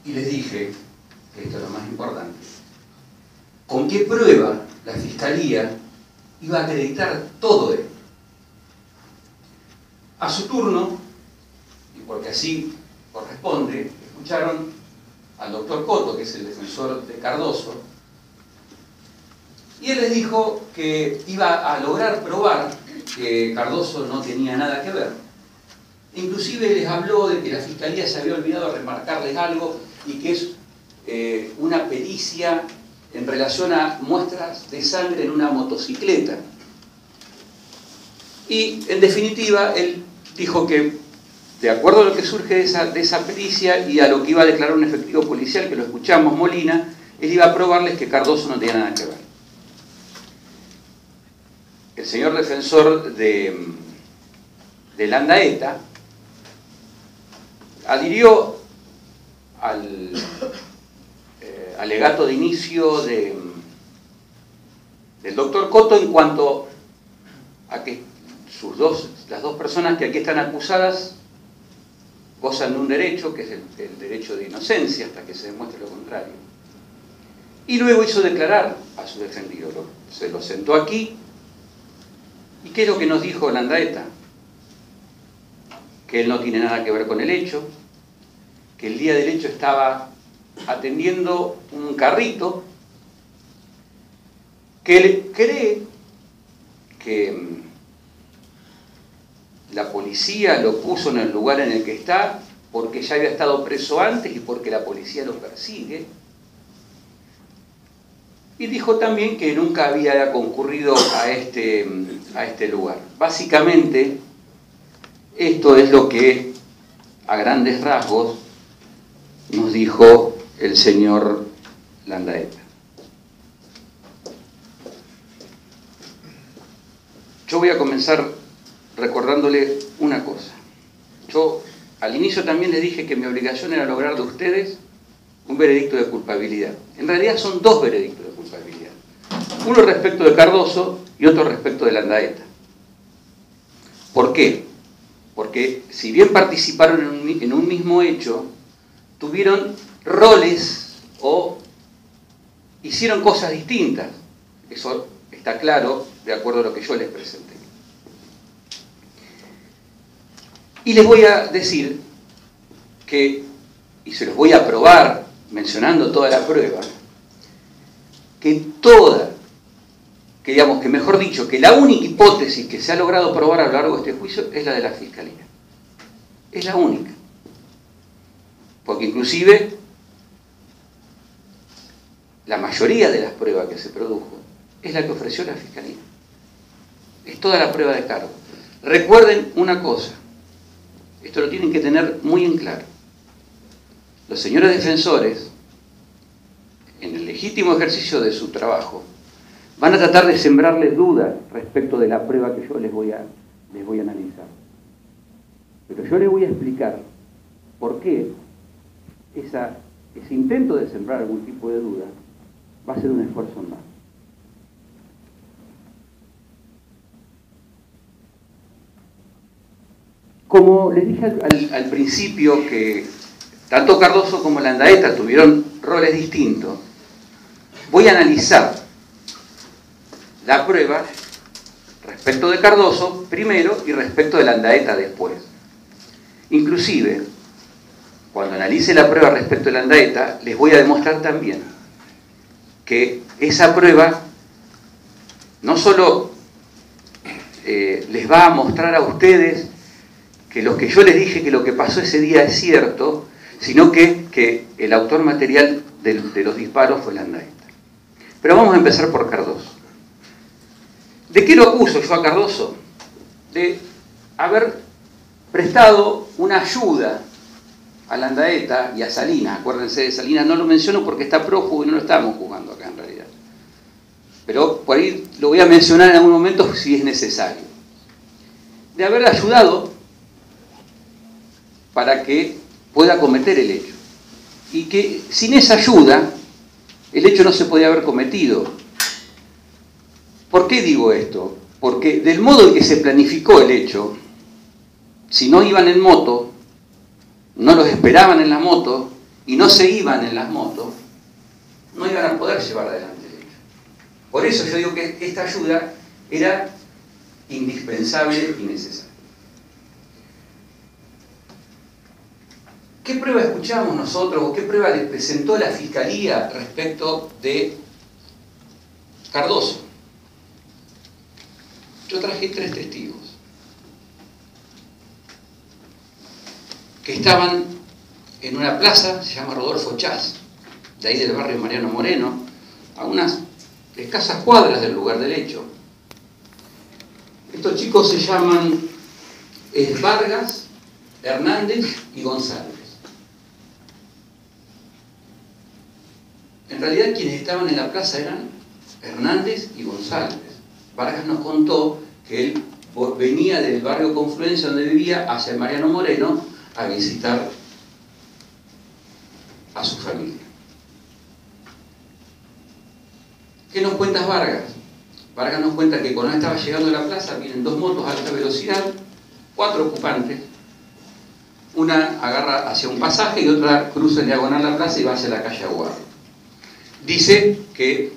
y les dije, que esto es lo más importante, con qué prueba la Fiscalía iba a acreditar todo esto. A su turno, y porque así corresponde, escucharon al doctor Coto, que es el defensor de Cardoso, y él les dijo que iba a lograr probar que Cardoso no tenía nada que ver. Inclusive les habló de que la Fiscalía se había olvidado de remarcarles algo y que es una pericia en relación a muestras de sangre en una motocicleta. Y en definitiva, él dijo que, de acuerdo a lo que surge de esa pericia y a lo que iba a declarar un efectivo policial, que lo escuchamos, Molina, él iba a probarles que Cardoso no tenía nada que ver. El señor defensor de Landaeta adhirió al alegato de inicio del doctor Coto en cuanto a que las dos personas que aquí están acusadas gozan de un derecho, que es el derecho de inocencia, hasta que se demuestre lo contrario. Y luego hizo declarar a su defendido, se lo sentó aquí. ¿Y qué es lo que nos dijo Landaeta? Que él no tiene nada que ver con el hecho, que el día del hecho estaba atendiendo un carrito, que él cree que la policía lo puso en el lugar en el que está porque ya había estado preso antes y porque la policía lo persigue. Y dijo también que nunca había concurrido a este lugar. Básicamente, esto es lo que, a grandes rasgos, nos dijo el señor Landaeta. Yo voy a comenzar recordándole una cosa. Yo al inicio también les dije que mi obligación era lograr de ustedes un veredicto de culpabilidad. En realidad son dos veredictos de culpabilidad. Uno respecto de Cardoso y otro respecto de Landaeta. ¿Por qué? Porque si bien participaron en un mismo hecho, tuvieron roles o hicieron cosas distintas. Eso está claro de acuerdo a lo que yo les presenté. Y les voy a decir que, y se los voy a probar mencionando toda la prueba, que mejor dicho, que la única hipótesis que se ha logrado probar a lo largo de este juicio es la de la Fiscalía. Es la única. Porque inclusive la mayoría de las pruebas que se produjo es la que ofreció la Fiscalía. Es toda la prueba de cargo. Recuerden una cosa, esto lo tienen que tener muy en claro. Los señores defensores, en el legítimo ejercicio de su trabajo, van a tratar de sembrarles dudas respecto de la prueba que yo les voy a analizar. Pero yo les voy a explicar por qué ese intento de sembrar algún tipo de duda va a ser un esfuerzo en vano. Como les dije al principio que tanto Cardoso como Landaeta tuvieron roles distintos, voy a analizar la prueba respecto de Cardoso primero y respecto de Landaeta después. Inclusive, cuando analice la prueba respecto de Landaeta, les voy a demostrar también que esa prueba no solo les va a mostrar a ustedes que lo que yo les dije que lo que pasó ese día es cierto, sino que el autor material de los disparos fue Landaeta. Pero vamos a empezar por Cardoso. ¿De qué lo acuso yo a Cardoso? De haber prestado una ayuda a Landaeta y a Salinas. Acuérdense de Salinas, no lo menciono porque está prófugo y no lo estamos jugando acá en realidad. Pero por ahí lo voy a mencionar en algún momento si es necesario. De haber ayudado para que pueda cometer el hecho. Y que sin esa ayuda, el hecho no se podía haber cometido. ¿Por qué digo esto? Porque del modo en que se planificó el hecho, si no iban en moto, no los esperaban en la moto y no se iban en las motos, no iban a poder llevar adelante el hecho. Por eso yo digo que esta ayuda era indispensable y necesaria. ¿Qué prueba escuchamos nosotros o qué prueba les presentó la Fiscalía respecto de Cardoso? Yo traje 3 testigos que estaban en una plaza, se llama Rodolfo Chas, de ahí del barrio Mariano Moreno, a unas escasas cuadras del lugar del hecho. Estos chicos se llaman Vargas, Hernández y González. En realidad quienes estaban en la plaza eran Hernández y González. Vargas nos contó que él venía del barrio Confluencia donde vivía hacia el Mariano Moreno a visitar a su familia. ¿Qué nos cuenta Vargas? Vargas nos cuenta que cuando estaba llegando a la plaza vienen 2 motos a alta velocidad, 4 ocupantes. Una agarra hacia un pasaje y otra cruza en diagonal la plaza y va hacia la calle Aguado. Dice que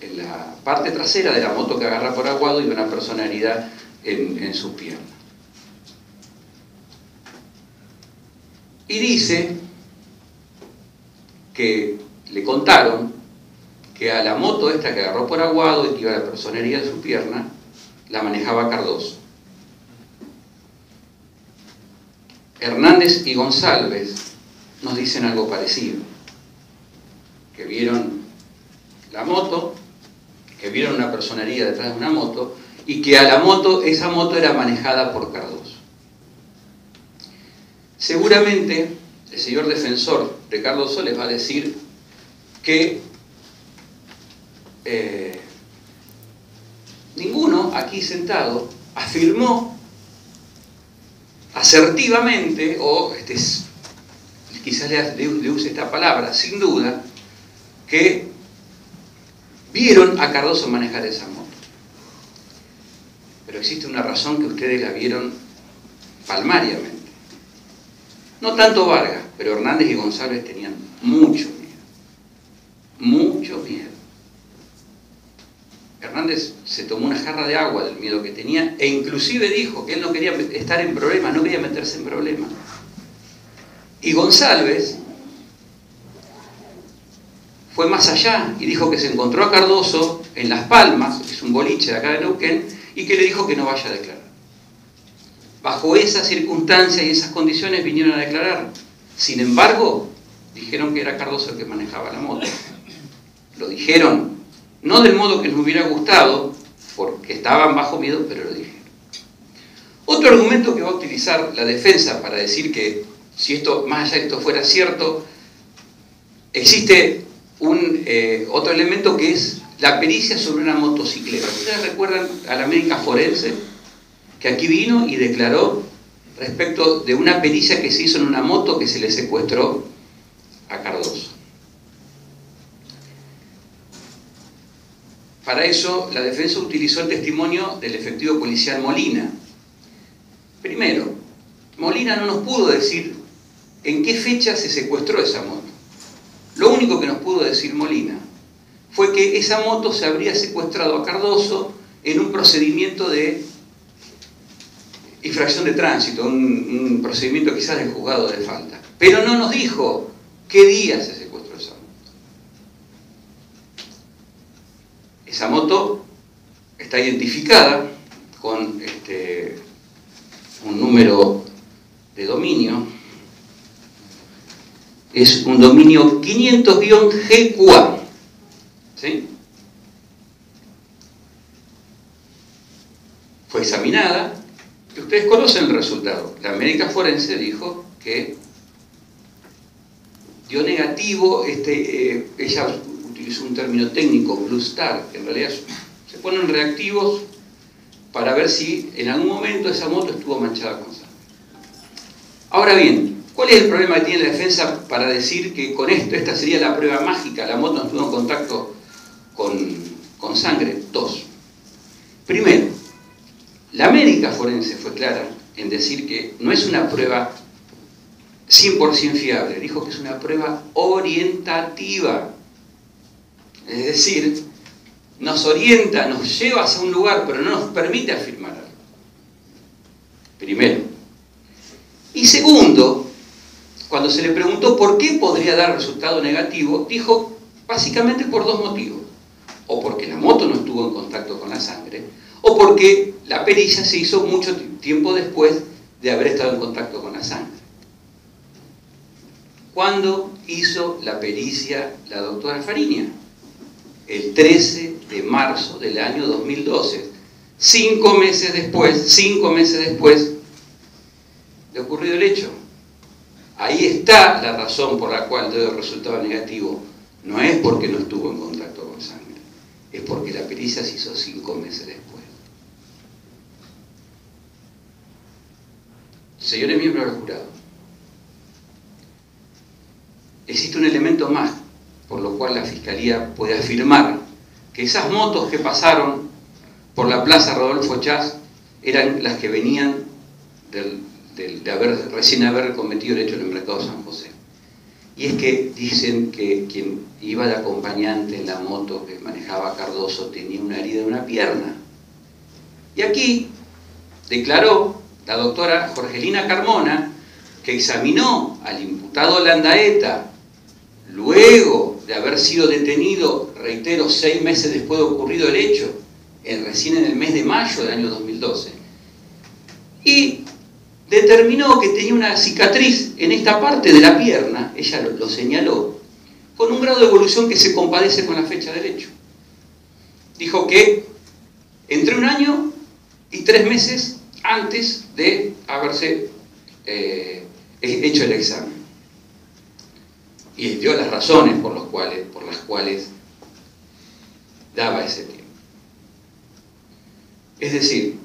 en la parte trasera de la moto que agarra por Aguado iba una persona herida en sus piernas. Y dice que le contaron que a la moto esta que agarró por Aguado y que iba la persona herida en su pierna, la manejaba Cardoso. Hernández y González nos dicen algo parecido, que vieron la moto, que vieron una persona herida detrás de una moto y que a la moto, esa moto era manejada por Cardoso. Seguramente el señor defensor de Cardoso les va a decir que ninguno aquí sentado afirmó asertivamente, o quizás le use esta palabra, sin duda, que vieron a Cardoso manejar esa moto. Pero existe una razón que ustedes la vieron palmariamente. No tanto Vargas, pero Hernández y González tenían mucho miedo. Mucho miedo. Hernández se tomó una jarra de agua del miedo que tenía e inclusive dijo que él no quería estar en problemas, no quería meterse en problemas. Y González fue más allá y dijo que se encontró a Cardoso en Las Palmas, que es un boliche de acá de Neuquén, y que le dijo que no vaya a declarar. Bajo esas circunstancias y esas condiciones vinieron a declarar. Sin embargo, dijeron que era Cardoso el que manejaba la moto. Lo dijeron, no del modo que nos hubiera gustado, porque estaban bajo miedo, pero lo dijeron. Otro argumento que va a utilizar la defensa para decir que si esto, más allá de esto fuera cierto, existe otro elemento que es la pericia sobre una motocicleta. ¿Ustedes recuerdan a la médica forense que aquí vino y declaró respecto de una pericia que se hizo en una moto que se le secuestró a Cardoso? Para eso la defensa utilizó el testimonio del efectivo policial Molina. Primero, Molina no nos pudo decir en qué fecha se secuestró esa moto. Lo único que nos pudo decir Molina fue que esa moto se habría secuestrado a Cardoso en un procedimiento de infracción de tránsito, un procedimiento quizás del juzgado de falta. Pero no nos dijo qué día se secuestró esa moto. Esa moto está identificada con un número de dominio. Es un dominio 500-GQA. ¿Sí? Fue examinada. Ustedes conocen el resultado. La médica forense dijo que dio negativo. Ella utilizó un término técnico, Blue Star, que en realidad se ponen reactivos para ver si en algún momento esa moto estuvo manchada con sangre. Ahora bien, ¿cuál es el problema que tiene la defensa para decir que con esto, esta sería la prueba mágica, la moto no estuvo en contacto con sangre? Dos. Primero, la médica forense fue clara en decir que no es una prueba 100% fiable, dijo que es una prueba orientativa. Es decir, nos orienta, nos lleva hacia un lugar, pero no nos permite afirmar algo. Primero. Y segundo, cuando se le preguntó por qué podría dar resultado negativo, dijo básicamente por dos motivos. O porque la moto no estuvo en contacto con la sangre, o porque la pericia se hizo mucho tiempo después de haber estado en contacto con la sangre. ¿Cuándo hizo la pericia la doctora Fariña? El 13 de marzo del año 2012, 5 meses después de ocurrido el hecho. Ahí está la razón por la cual dio el resultado negativo. No es porque no estuvo en contacto con sangre, es porque la pericia se hizo 5 meses después. Señores miembros del jurado, existe un elemento más por lo cual la Fiscalía puede afirmar que esas motos que pasaron por la Plaza Rodolfo Chas eran las que venían de recién haber cometido el hecho en el Mercado San José. Y es que dicen que quien iba de acompañante en la moto que manejaba Cardoso tenía una herida en una pierna. Y aquí declaró la doctora Jorgelina Carmona, que examinó al imputado Landaeta luego de haber sido detenido, reitero, 6 meses después de ocurrido el hecho, recién en el mes de mayo del año 2012, y determinó que tenía una cicatriz en esta parte de la pierna, ella lo señaló, con un grado de evolución que se compadece con la fecha del hecho. Dijo que entre 1 año y 3 meses antes de haberse hecho el examen. Y dio las razones por las cuales daba ese tiempo. Es decir,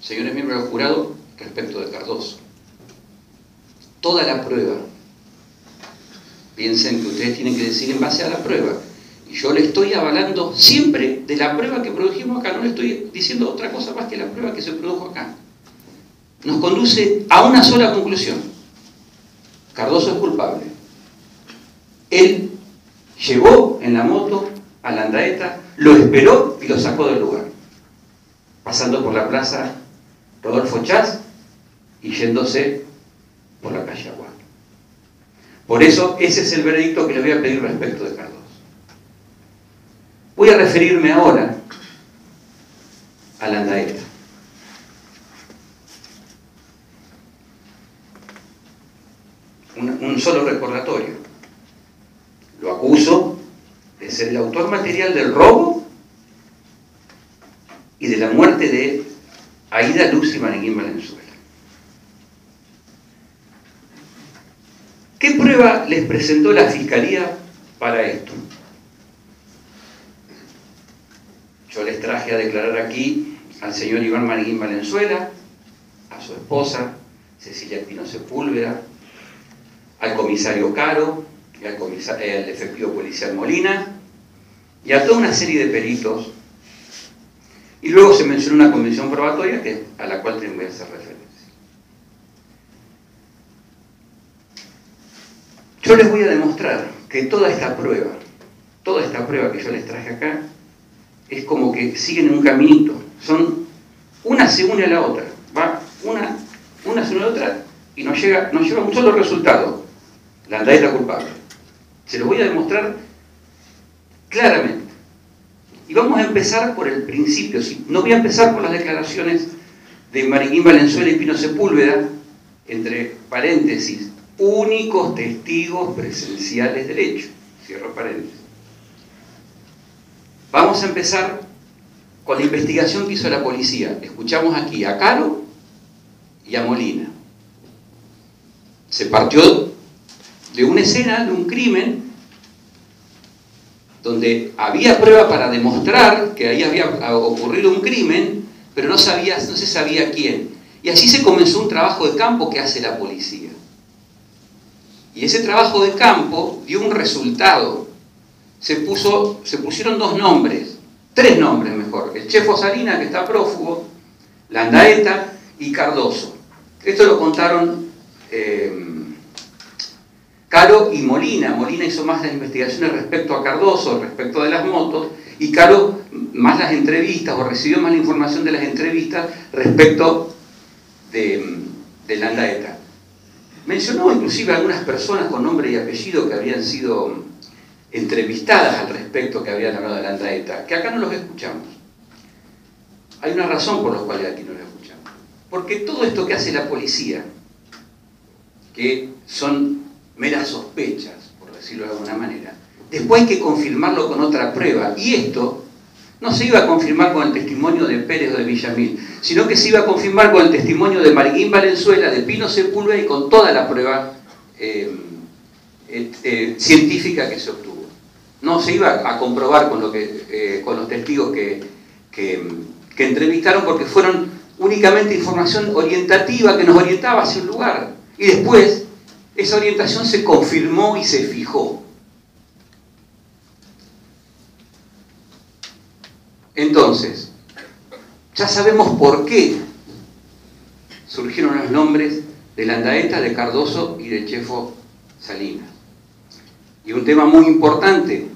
señores miembros del jurado, respecto de Cardoso, toda la prueba, piensen que ustedes tienen que decir en base a la prueba, y yo le estoy avalando siempre de la prueba que produjimos acá, no le estoy diciendo otra cosa más que la prueba que se produjo acá. Nos conduce a una sola conclusión: Cardoso es culpable. Él llevó en la moto a Landaeta, lo esperó y lo sacó del lugar, pasando por la Plaza Rodolfo Chas y yéndose por la calle Aguad. Por eso, ese es el veredicto que le voy a pedir respecto de Cardoso. Voy a referirme ahora a Landaeta. Un solo recordatorio. Lo acuso de ser el autor material del robo y de la muerte de Aida Luz y Maneguín Valenzuela. ¿Qué prueba les presentó la Fiscalía para esto? Yo les traje a declarar aquí al señor Iván Maneguín Valenzuela, a su esposa Cecilia Espino Sepúlveda, al comisario Caro, y al efectivo policial Molina, y a toda una serie de peritos. Y luego se mencionó una convención probatoria a la cual tengo que hacer referencia. Yo les voy a demostrar que toda esta prueba que yo les traje acá, es como que siguen en un caminito. Una se une a la otra. Va una se une a la otra y nos lleva a un solo resultado: Landaeta culpable. Se lo voy a demostrar claramente. Y vamos a empezar por el principio. No voy a empezar por las declaraciones de Maneguín Valenzuela y Pino Sepúlveda, entre paréntesis, únicos testigos presenciales del hecho, cierro paréntesis. Vamos a empezar con la investigación que hizo la policía. Escuchamos aquí a Caro y a Molina. Se partió de una escena, de un crimen, donde había prueba para demostrar que ahí había ocurrido un crimen, pero no se sabía quién. Y así se comenzó un trabajo de campo que hace la policía. Y ese trabajo de campo dio un resultado. Se pusieron 2 nombres, 3 nombres mejor: el Chefo Salina, que está prófugo, Landaeta y Cardoso. Esto lo contaron Caro y Molina. Molina hizo más las investigaciones respecto a Cardoso, respecto de las motos, y Caro más las entrevistas, o recibió más la información de las entrevistas respecto de Landaeta. Mencionó inclusive algunas personas con nombre y apellido que habían sido entrevistadas al respecto, que habían hablado de Landaeta, que acá no los escuchamos. Hay una razón por la cual aquí no los escuchamos. Porque todo esto que hace la policía, que son meras sospechas, por decirlo de alguna manera, después hay que confirmarlo con otra prueba. Y esto no se iba a confirmar con el testimonio de Pérez o de Villamil, sino que se iba a confirmar con el testimonio de Maringuín Valenzuela, de Pino Sepúlveda y con toda la prueba científica que se obtuvo. No se iba a comprobar con, con los testigos que entrevistaron, porque fueron únicamente información orientativa que nos orientaba hacia un lugar. Y después esa orientación se confirmó y se fijó. Entonces, ya sabemos por qué surgieron los nombres de Landaeta, de Cardoso y de Chefo Salinas. Y un tema muy importante,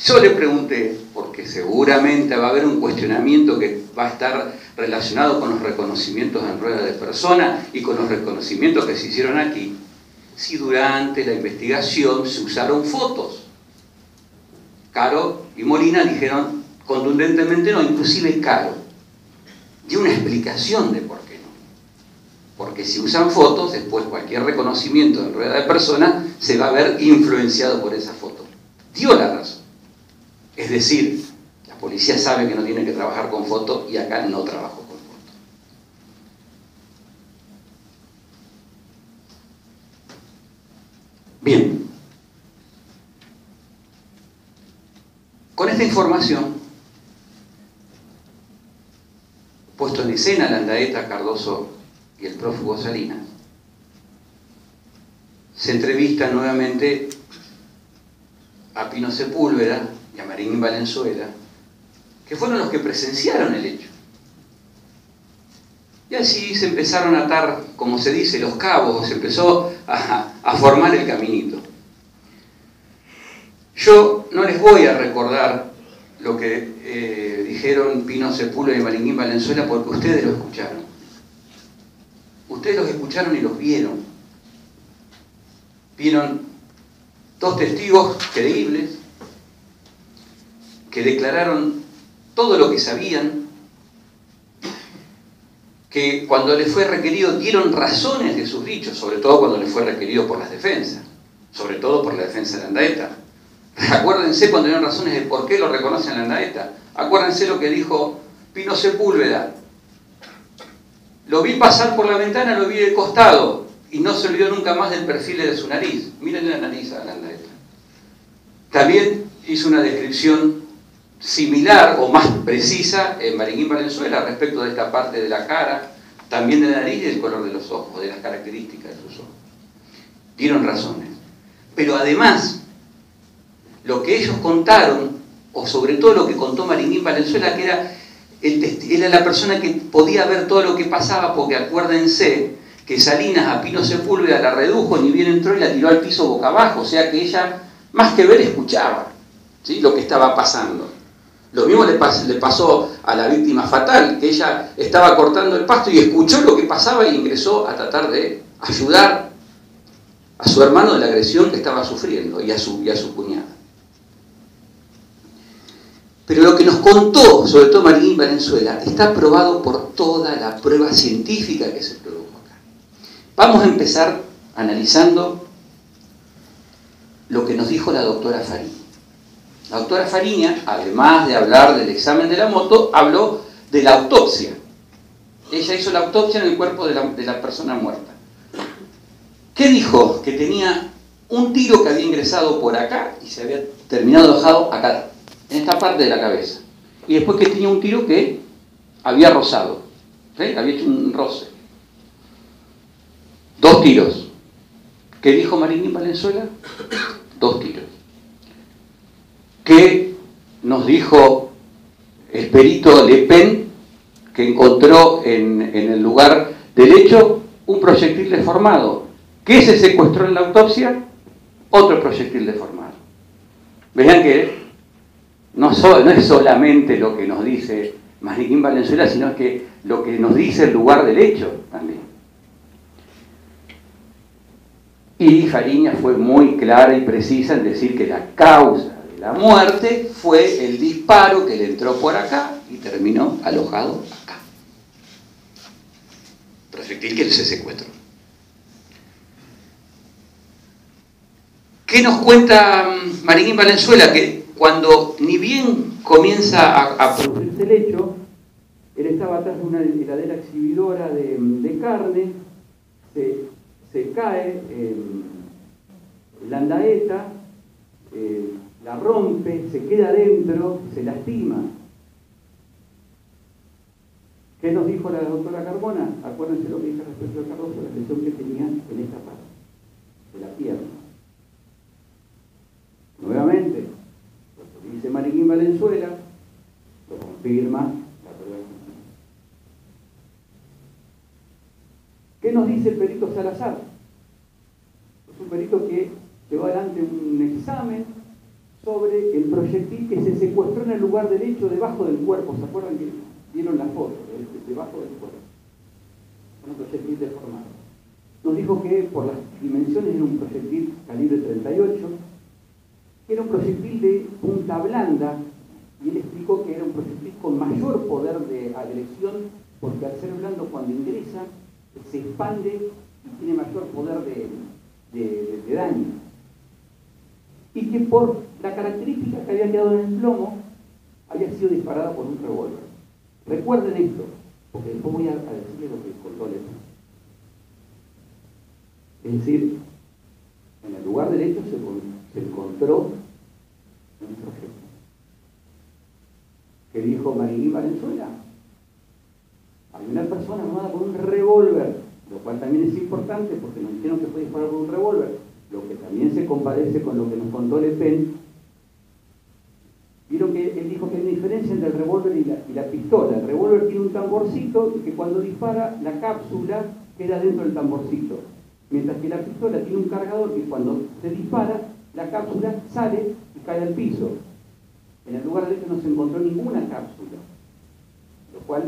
yo le pregunté, porque seguramente va a haber un cuestionamiento que va a estar relacionado con los reconocimientos en rueda de persona y con los reconocimientos que se hicieron aquí, si durante la investigación se usaron fotos. Caro y Molina dijeron contundentemente no, inclusive Caro dio una explicación de por qué no. Porque si usan fotos, después cualquier reconocimiento en rueda de persona se va a ver influenciado por esa foto. Dio la razón. Es decir, la policía sabe que no tiene que trabajar con fotos y acá no trabajó con fotos. Bien. Con esta información, puesto en escena Landaeta, Cardoso y el prófugo Salinas, se entrevista nuevamente a Pino Sepúlveda y a Maringuín Valenzuela, que fueron los que presenciaron el hecho. Y así se empezaron a atar, como se dice, los cabos, se empezó a formar el caminito. Yo no les voy a recordar lo que dijeron Pino Sepúlveda y Maringuín Valenzuela, porque ustedes lo escucharon. Ustedes los escucharon y los vieron. Vieron dos testigos creíbles que declararon todo lo que sabían, que cuando les fue requerido dieron razones de sus dichos, sobre todo cuando les fue requerido por las defensas, sobre todo por la defensa de Landaeta. Acuérdense cuando dieron razones de por qué lo reconocen a Landaeta. Acuérdense lo que dijo Pino Sepúlveda. Lo vi pasar por la ventana, lo vi de costado y no se olvidó nunca más del perfil de su nariz. Miren la nariz a Landaeta. También hizo una descripción similar o más precisa en Maringuín Valenzuela respecto de esta parte de la cara, también de la nariz y del color de los ojos, de las características de sus ojos. Dieron razones. Pero además, lo que ellos contaron, o sobre todo lo que contó Maringuín Valenzuela, que era la persona que podía ver todo lo que pasaba, porque acuérdense que Salinas a Pino Sepúlveda la redujo, ni bien entró y la tiró al piso boca abajo, o sea que ella, más que ver, escuchaba, ¿sí?, lo que estaba pasando. Lo mismo le pasó a la víctima fatal, que ella estaba cortando el pasto y escuchó lo que pasaba e ingresó a tratar de ayudar a su hermano de la agresión que estaba sufriendo y a su cuñada. Pero lo que nos contó, sobre todo Maringuín Valenzuela, está probado por toda la prueba científica que se produjo acá. Vamos a empezar analizando lo que nos dijo la doctora Fariña. La doctora Fariña, además de hablar del examen de la moto, habló de la autopsia. Ella hizo la autopsia en el cuerpo de la persona muerta. ¿Qué dijo? Que tenía un tiro que había ingresado por acá y se había terminado dejado acá, en esta parte de la cabeza. Y después que tenía un tiro que había rozado, ¿sí? Había hecho un roce. 2 tiros. ¿Qué dijo Maringuín Valenzuela? 2 tiros. ¿Qué nos dijo el perito Le Pen, que encontró en el lugar del hecho un proyectil deformado. ¿Qué se secuestró en la autopsia? Otro proyectil deformado. Vean que no es solamente lo que nos dice Mariquín Valenzuela, sino que lo que nos dice el lugar del hecho también. Y Fariña fue muy clara y precisa en decir que la causa de la muerte fue el disparo que le entró por acá y terminó alojado acá. Proyectil que se secuestró. ¿Qué nos cuenta Mariquín Valenzuela? Que cuando ni bien comienza a producirse el hecho, él estaba atrás de una heladera exhibidora de carne, se cae la andaeta, la rompe, se queda adentro, se lastima. ¿Qué nos dijo la doctora Carbona? Acuérdense lo que dije respecto a Cardoso, la lesión que tenía en esta parte, de la pierna. Nuevamente, lo que dice Mariquín Valenzuela, lo confirma la prueba. ¿Qué nos dice el perito Salazar? Es un perito que llevó adelante un examen sobre el proyectil que se secuestró en el lugar del hecho debajo del cuerpo. ¿Se acuerdan que vieron la foto? Debajo del cuerpo. Un proyectil deformado. Nos dijo que por las dimensiones era un proyectil calibre 38, que era un proyectil de punta blanda, y él explicó que era un proyectil con mayor poder de agresión, porque al ser blando cuando ingresa se expande y tiene mayor poder de daño. Y que por la característica que había quedado en el plomo, había sido disparada por un revólver. Recuerden esto, porque después voy a decirles lo que contó Lepén. Es decir, en el lugar del hecho se encontró un proyectil. ¿Qué dijo Mariquín Valenzuela? Hay una persona armada con un revólver, lo cual también es importante porque nos dijeron que fue disparado por un revólver, lo que también se compadece con lo que nos contó Lepén. Vieron que él dijo que hay una diferencia entre el revólver y la pistola. El revólver tiene un tamborcito y que cuando dispara la cápsula queda dentro del tamborcito, mientras que la pistola tiene un cargador que cuando se dispara la cápsula sale y cae al piso. En el lugar del hecho no se encontró ninguna cápsula, lo cual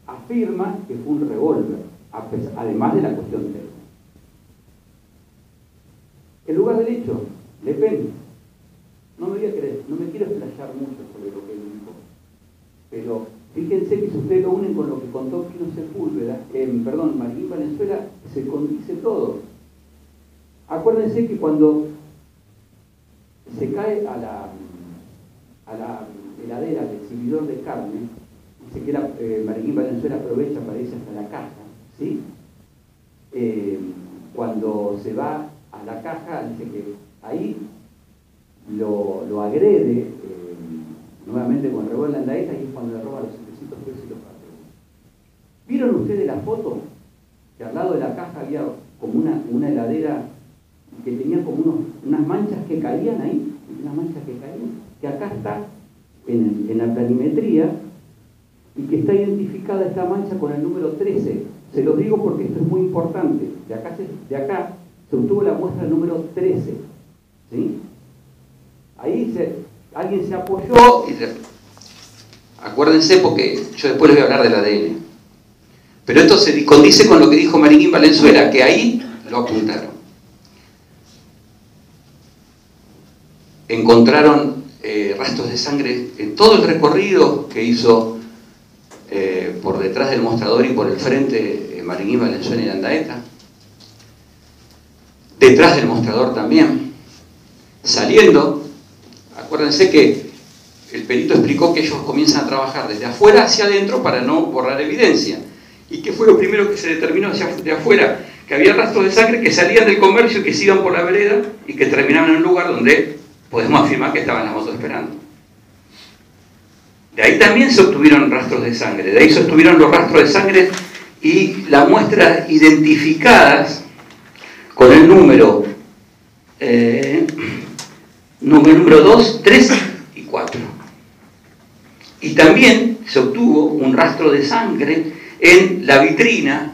afirma que fue un revólver, además de la cuestión técnica. El lugar del hecho, Lepén, no me quiero explayar mucho sobre lo que él dijo, pero fíjense que si ustedes lo unen con lo que contó Quino Sepúlveda, Mariquín Valenzuela, se condice todo. Acuérdense que cuando se cae a la heladera, al exhibidor de carne, dice que Mariquín Valenzuela aprovecha para irse hasta la caja, ¿sí? Cuando se va a la caja, dice que ahí lo agrede nuevamente con el revólver en la andaeta, y es cuando le roba los 700 pesos y los papeles. ¿Vieron ustedes la foto? Que al lado de la caja había como una heladera que tenía como unas manchas que caían ahí, que acá está en la planimetría, y que está identificada esta mancha con el número 13. Se los digo porque esto es muy importante. De acá se obtuvo la muestra del número 13. ¿Sí? Ahí alguien se apoyó. Acuérdense, porque yo después les voy a hablar del ADN. Pero esto se condice con lo que dijo Mariquín Valenzuela, que ahí lo apuntaron. Encontraron rastros de sangre en todo el recorrido que hizo por detrás del mostrador y por el frente Mariquín Valenzuela y Landaeta. Detrás del mostrador también. Saliendo, acuérdense que el perito explicó que ellos comienzan a trabajar desde afuera hacia adentro para no borrar evidencia. ¿Y qué fue lo primero que se determinó de afuera? Que había rastros de sangre que salían del comercio y que se iban por la vereda y que terminaban en un lugar donde podemos afirmar que estaban las motos esperando. De ahí también se obtuvieron rastros de sangre, de ahí se obtuvieron los rastros de sangre y las muestras identificadas con el número 2, 3 y 4. Y también se obtuvo un rastro de sangre en la vitrina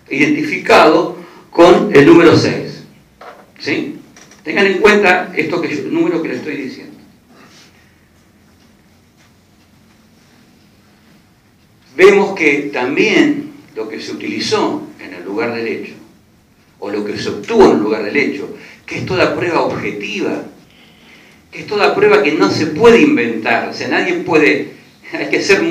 identificado con el número 6. ¿Sí? Tengan en cuenta el número que les estoy diciendo. Vemos que también lo que se utilizó en el lugar del hecho, o lo que se obtuvo en el lugar del hecho, que es toda prueba objetiva, que es toda prueba que no se puede inventar, o sea, nadie puede, hay que ser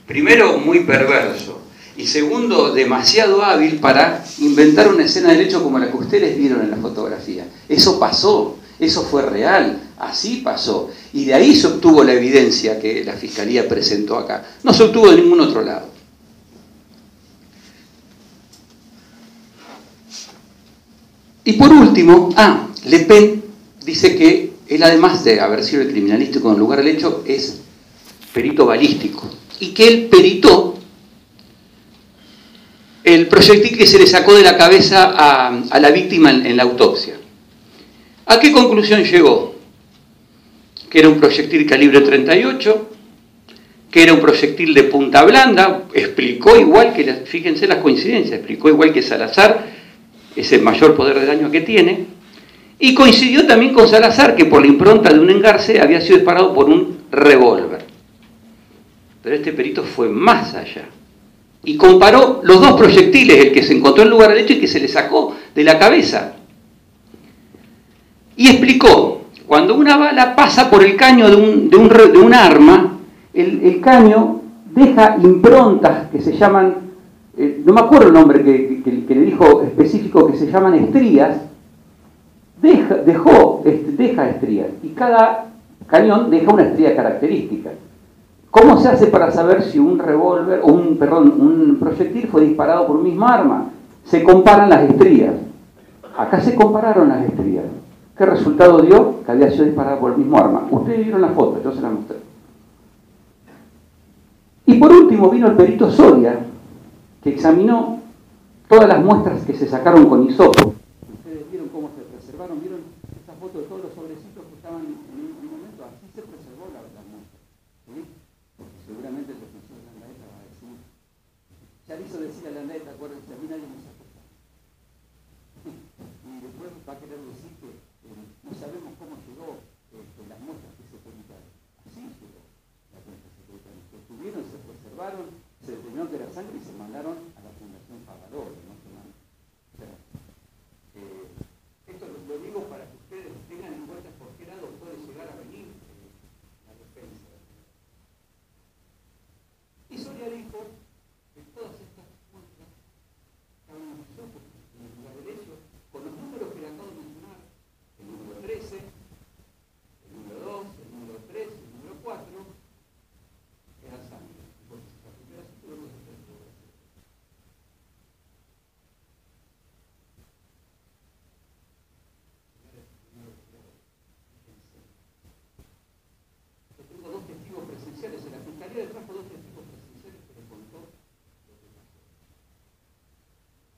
primero muy perverso, y segundo, demasiado hábil para inventar una escena del hecho como la que ustedes vieron en la fotografía. Eso pasó, eso fue real, así pasó. Y de ahí se obtuvo la evidencia que la Fiscalía presentó acá. No se obtuvo de ningún otro lado. Y por último, Le Pen dice que él, además de haber sido el criminalístico en el lugar del hecho, es perito balístico. Y que él peritó el proyectil que se le sacó de la cabeza a la víctima en la autopsia. ¿A qué conclusión llegó? Que era un proyectil calibre 38, que era un proyectil de punta blanda, explicó igual que, fíjense las coincidencias, explicó igual que Salazar, es el mayor poder de daño que tiene, y coincidió también con Salazar, que por la impronta de un engarce había sido disparado por un revólver. Pero este perito fue más allá, y comparó los dos proyectiles, el que se encontró en el lugar del hecho y que se le sacó de la cabeza. Y explicó, cuando una bala pasa por el caño de un arma, el caño deja improntas que se llaman, no me acuerdo el nombre que le dijo específico, que se llaman estrías, deja estrías, y cada cañón deja una estría característica. ¿Cómo se hace para saber si un revólver, un proyectil fue disparado por un mismo arma? Se comparan las estrías. Acá se compararon las estrías. ¿Qué resultado dio? Que había sido disparado por el mismo arma. Ustedes vieron la foto, yo se la mostré. Y por último vino el perito Soria, que examinó todas las muestras que se sacaron con hisopo. Ustedes vieron cómo se preservaron, vieron esta foto de todos los sobrecitos que estaban en un momento, así se preservó la muestra. ¿Sí? Porque seguramente el defensor de Landaeta va a decir, ya le hizo decir a Landaeta, acuérdense, a mí nadie me sacó. Y después va a querer decir que no sabemos cómo llegó las muestras que se publicaron. Así llegó la cuenta secreta. Se tuvieron, se preservaron, se determinó que era sangre y se mandaron a la Fundación Favaloro. ¿No? O sea, esto lo digo para que ustedes tengan en cuenta por qué lado puede llegar a venir la defensa. Y Soria dijo que todas estas muestras estaban en nosotros, en el lugar del hecho, con los números que le acabo de mencionar, el número 13, el número 2, el número 3, el número 4, era sangre. Porque la primera se tuvo que hacer todo. Yo tengo dos testigos presenciales, en la Fiscalía le trajo dos testigos presenciales que le contó lo que pasó.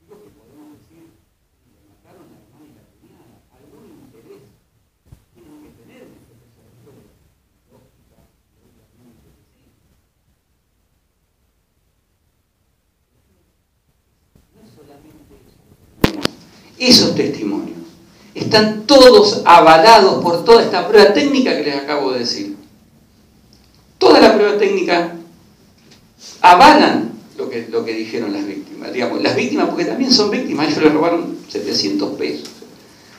Digo que podemos decir, le mataron a la hermana y la cuñada, algún interés tienen que tener en este desarrollo de lógica, lógicamente que sí. No es solamente eso. Esos testimonios están todos avalados por toda esta prueba técnica que les acabo de decir. Toda la prueba técnica avalan lo que dijeron las víctimas. Digamos, las víctimas, porque también son víctimas, ellos les robaron 700 pesos.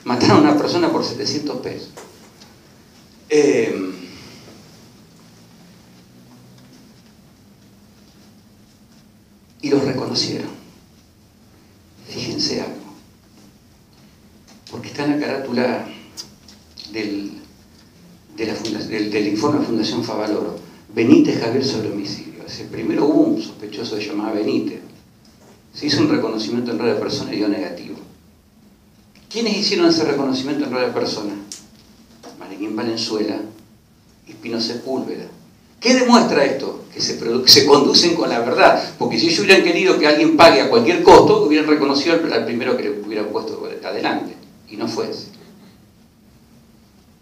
Mataron a una persona por 700 pesos. Y los reconocieron. Fíjense algo. Porque está en la carátula del informe de la Fundación Favaloro. Benítez Javier sobre homicidio. Primero hubo un sospechoso que se llamaba Benítez. Se hizo un reconocimiento en rueda de persona y dio negativo. ¿Quiénes hicieron ese reconocimiento en rueda de persona? Mariquín Valenzuela y Pino Sepúlveda. ¿Qué demuestra esto? Que se conducen con la verdad. Porque si ellos hubieran querido que alguien pague a cualquier costo, hubieran reconocido al primero que le hubieran puesto adelante. Y no fue ese.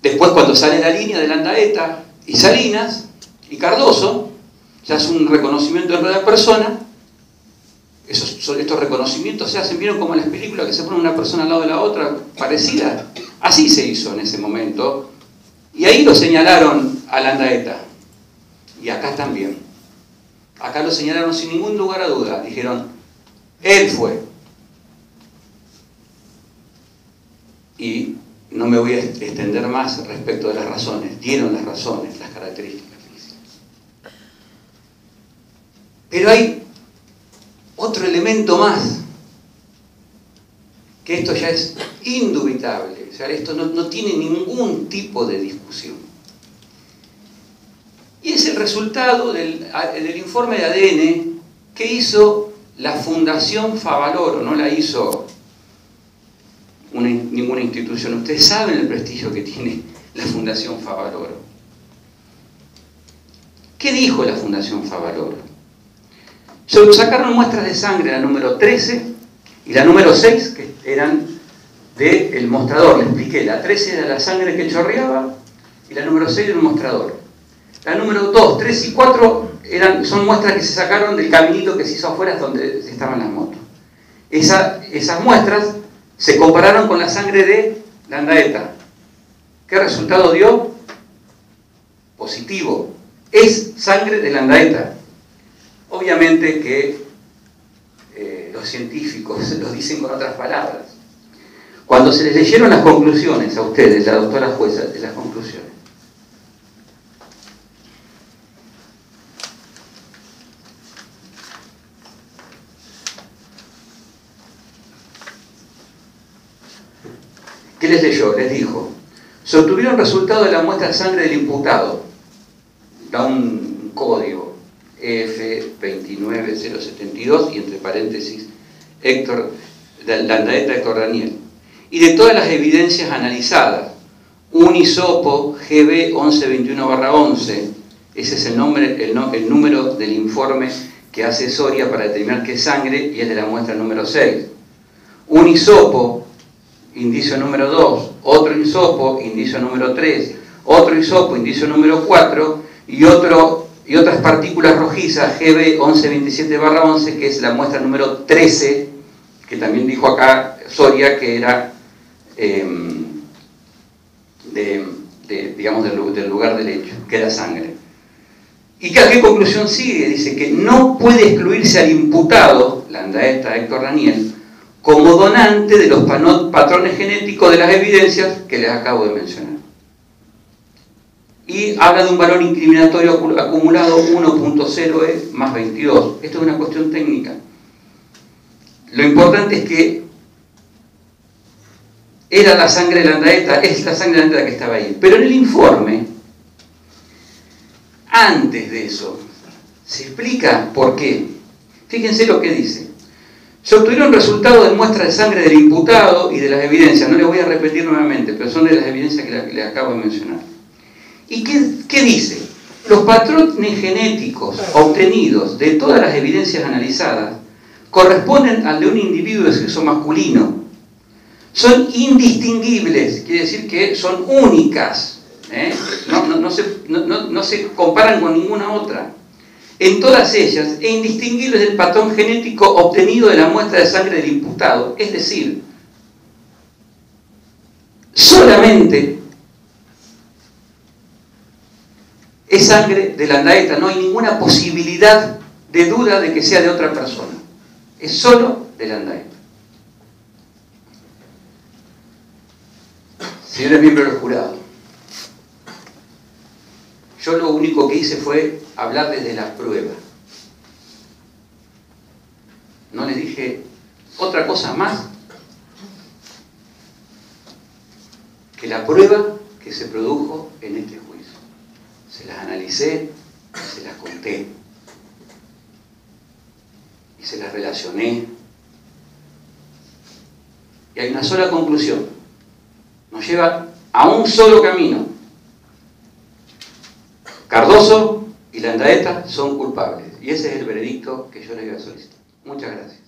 Después, cuando sale la línea de Landaeta y Salinas y Cardoso, se hace un reconocimiento en rueda de persona. Eso estos reconocimientos se hacen, ¿vieron como en las películas que se pone una persona al lado de la otra, parecida? Así se hizo en ese momento, y ahí lo señalaron a Landaeta, y acá también. Acá lo señalaron sin ningún lugar a duda, dijeron, él fue. Y no me voy a extender más respecto de las razones, dieron las razones, las características. Pero hay otro elemento más, que esto ya es indubitable, o sea, esto no tiene ningún tipo de discusión. Y es el resultado del informe de ADN que hizo la Fundación Favaloro, no la hizo ninguna institución. Ustedes saben el prestigio que tiene la Fundación Favaloro. ¿Qué dijo la Fundación Favaloro? Sacaron muestras de sangre, la número 13 y la número 6, que eran del mostrador. Les expliqué, la 13 era la sangre que chorreaba y la número 6 era el mostrador. La número 2, 3 y 4 son muestras que se sacaron del caminito que se hizo afuera donde estaban las motos. Esas muestras se compararon con la sangre de Landaeta. ¿Qué resultado dio? Positivo. Es sangre de Landaeta. Obviamente que los científicos lo dicen con otras palabras. Cuando se les leyeron las conclusiones a ustedes, la doctora jueza, de las conclusiones, ¿qué les leyó? Les dijo, se obtuvieron resultados de la muestra de sangre del imputado. Da un código F29072 y entre paréntesis Landaeta Héctor Daniel. Y de todas las evidencias analizadas, un hisopo GB 1121/11, ese es el número del informe que hace Soria para determinar qué es sangre y es de la muestra número 6. Un hisopo, indicio número 2, otro hisopo, indicio número 3, otro hisopo, indicio número 4 y otras partículas rojizas GB 1127/11, que es la muestra número 13, que también dijo acá Soria que era digamos del lugar del hecho, que era sangre. ¿Y a qué conclusión sigue? Dice que no puede excluirse al imputado, Landaeta Héctor Daniel, como donante de los patrones genéticos de las evidencias que les acabo de mencionar. Y habla de un valor incriminatorio acumulado 1.0 más 22. Esto es una cuestión técnica. Lo importante es que era la sangre de Landaeta, es la sangre de Landaeta que estaba ahí. Pero en el informe, antes de eso, se explica por qué. Fíjense lo que dice. Se obtuvieron resultados de muestras de sangre del imputado y de las evidencias. No les voy a repetir nuevamente, pero son de las evidencias que les acabo de mencionar. ¿Y qué dice? Los patrones genéticos obtenidos de todas las evidencias analizadas corresponden al de un individuo de sexo masculino. Son indistinguibles, quiere decir que son únicas, no se comparan con ninguna otra. En todas ellas, e indistinguibles del patrón genético obtenido de la muestra de sangre del imputado. Es decir, solamente es sangre de Landaeta, no hay ninguna posibilidad de duda de que sea de otra persona. Es solo de Landaeta. Señores miembros del jurado, yo lo único que hice fue hablarles de la prueba. No les dije otra cosa más que la prueba que se produjo en este juicio. Se las analicé, se las conté y se las relacioné. Y hay una sola conclusión. Nos lleva a un solo camino. Cardoso y Landaeta son culpables. Y ese es el veredicto que yo les voy a solicitar. Muchas gracias.